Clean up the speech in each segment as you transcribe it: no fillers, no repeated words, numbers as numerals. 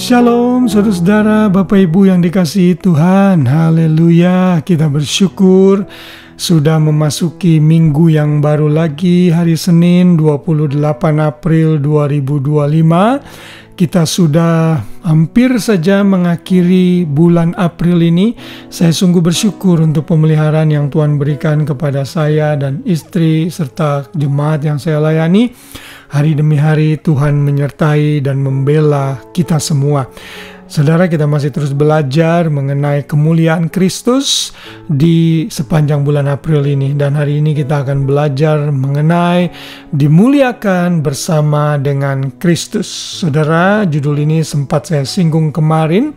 Shalom saudara-saudara, Bapak Ibu yang dikasihi Tuhan. Haleluya, kita bersyukur sudah memasuki minggu yang baru lagi, hari Senin 28 April 2025. Kita sudah hampir saja mengakhiri bulan April ini. Saya sungguh bersyukur untuk pemeliharaan yang Tuhan berikan kepada saya dan istri serta jemaat yang saya layani. Hari demi hari Tuhan menyertai dan membela kita semua. Saudara, kita masih terus belajar mengenai kemuliaan Kristus di sepanjang bulan April ini. Dan hari ini kita akan belajar mengenai dimuliakan bersama dengan Kristus. Saudara, judul ini sempat saya singgung kemarin,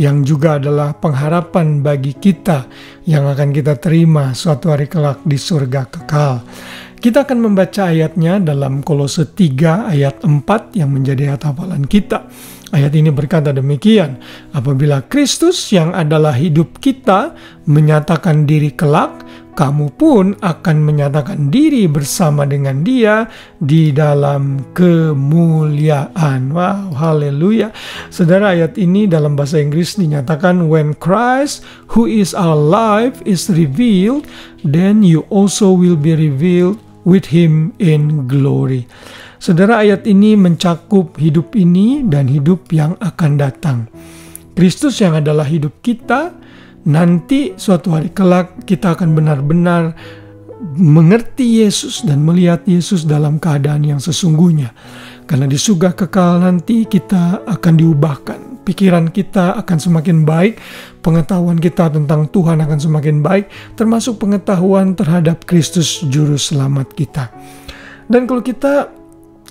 yang juga adalah pengharapan bagi kita yang akan kita terima suatu hari kelak di surga kekal. Kita akan membaca ayatnya dalam Kolose 3 ayat 4 yang menjadi ayat hafalan kita. Ayat ini berkata demikian, apabila Kristus yang adalah hidup kita menyatakan diri kelak, kamu pun akan menyatakan diri bersama dengan Dia di dalam kemuliaan. Wow, haleluya. Saudara, ayat ini dalam bahasa Inggris dinyatakan, when Christ who is our life is revealed, then you also will be revealed with Him in glory. Saudara, ayat ini mencakup hidup ini dan hidup yang akan datang. Kristus yang adalah hidup kita, nanti suatu hari kelak kita akan benar-benar mengerti Yesus dan melihat Yesus dalam keadaan yang sesungguhnya. Karena di surga kekal nanti kita akan diubahkan. Pikiran kita akan semakin baik, pengetahuan kita tentang Tuhan akan semakin baik, termasuk pengetahuan terhadap Kristus Juru Selamat kita. Dan kalau kita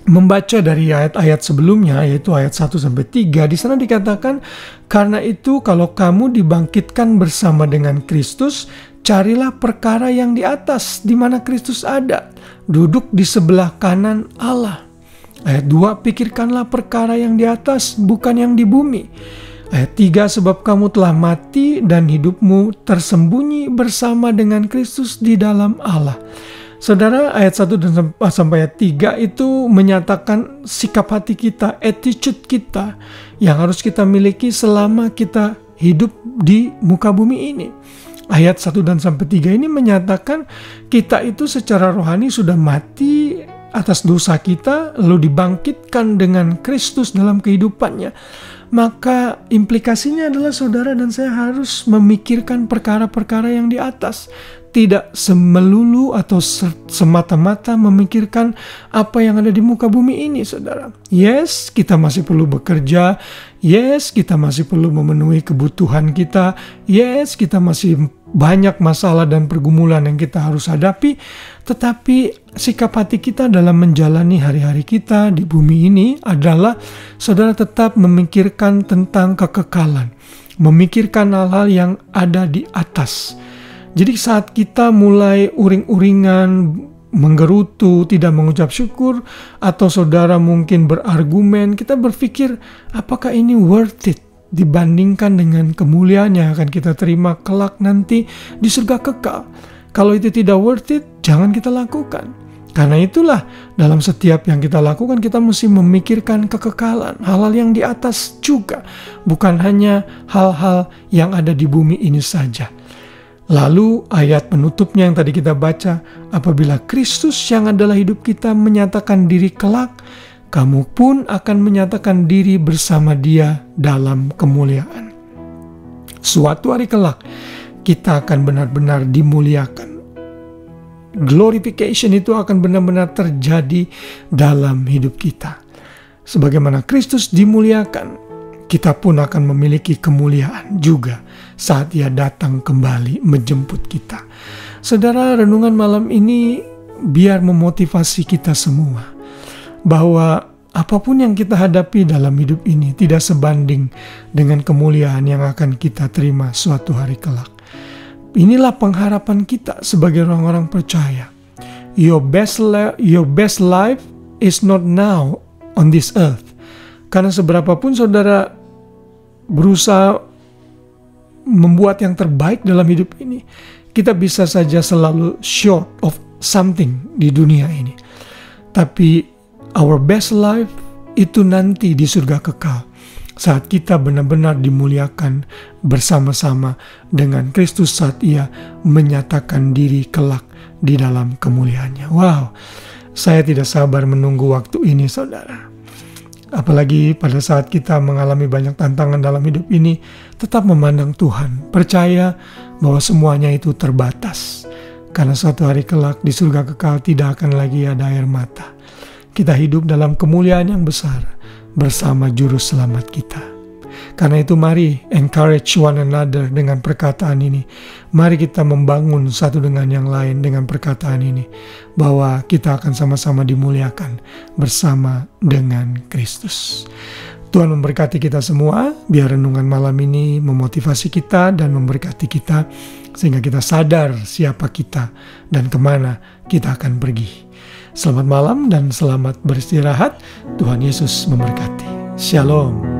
membaca dari ayat-ayat sebelumnya, yaitu ayat 1-3, di sana dikatakan, karena itu kalau kamu dibangkitkan bersama dengan Kristus, carilah perkara yang di atas, di mana Kristus ada, duduk di sebelah kanan Allah. Ayat 2, pikirkanlah perkara yang di atas, bukan yang di bumi. Ayat 3, sebab kamu telah mati dan hidupmu tersembunyi bersama dengan Kristus di dalam Allah. Saudara, ayat 1 sampai ayat 3 itu menyatakan sikap hati kita, attitude kita yang harus kita miliki selama kita hidup di muka bumi ini. Ayat 1 dan sampai 3 ini menyatakan kita itu secara rohani sudah mati atas dosa kita, lalu dibangkitkan dengan Kristus dalam kehidupannya. Maka implikasinya adalah saudara dan saya harus memikirkan perkara-perkara yang di atas. Tidak semelulu atau semata-mata memikirkan apa yang ada di muka bumi ini, saudara. Yes, kita masih perlu bekerja. Yes, kita masih perlu memenuhi kebutuhan kita. Yes, kita masih banyak masalah dan pergumulan yang kita harus hadapi. Tetapi sikap hati kita dalam menjalani hari-hari kita di bumi ini adalah saudara tetap memikirkan tentang kekekalan. Memikirkan hal-hal yang ada di atas. Jadi saat kita mulai uring-uringan, menggerutu, tidak mengucap syukur, atau saudara mungkin berargumen, kita berpikir apakah ini worth it dibandingkan dengan kemuliaan yang akan kita terima kelak nanti di surga kekal. Kalau itu tidak worth it, jangan kita lakukan. Karena itulah dalam setiap yang kita lakukan kita mesti memikirkan kekekalan, hal-hal yang di atas juga, bukan hanya hal-hal yang ada di bumi ini saja. Lalu ayat penutupnya yang tadi kita baca, apabila Kristus yang adalah hidup kita menyatakan diri kelak, kamu pun akan menyatakan diri bersama Dia dalam kemuliaan. Suatu hari kelak, kita akan benar-benar dimuliakan. Glorification itu akan benar-benar terjadi dalam hidup kita. Sebagaimana Kristus dimuliakan, kita pun akan memiliki kemuliaan juga saat Ia datang kembali menjemput kita. Saudara, renungan malam ini biar memotivasi kita semua bahwa apapun yang kita hadapi dalam hidup ini tidak sebanding dengan kemuliaan yang akan kita terima suatu hari kelak. Inilah pengharapan kita sebagai orang-orang percaya. Your best life is not now on this earth. Karena seberapapun saudara berusaha membuat yang terbaik dalam hidup ini, kita bisa saja selalu short of something di dunia ini. Tapi our best life itu nanti di surga kekal. saat kita benar-benar dimuliakan bersama-sama dengan Kristus saat Ia menyatakan diri kelak di dalam kemuliaannya. Wow, saya tidak sabar menunggu waktu ini, saudara. Apalagi pada saat kita mengalami banyak tantangan dalam hidup ini, tetap memandang Tuhan, percaya bahwa semuanya itu terbatas. Karena suatu hari kelak di surga kekal tidak akan lagi ada air mata. Kita hidup dalam kemuliaan yang besar bersama Juru Selamat kita. Karena itu mari encourage one another dengan perkataan ini. Mari kita membangun satu dengan yang lain dengan perkataan ini. Bahwa kita akan sama-sama dimuliakan bersama dengan Kristus. Tuhan memberkati kita semua. Biar renungan malam ini memotivasi kita dan memberkati kita. Sehingga kita sadar siapa kita dan kemana kita akan pergi. Selamat malam dan selamat beristirahat. Tuhan Yesus memberkati. Shalom.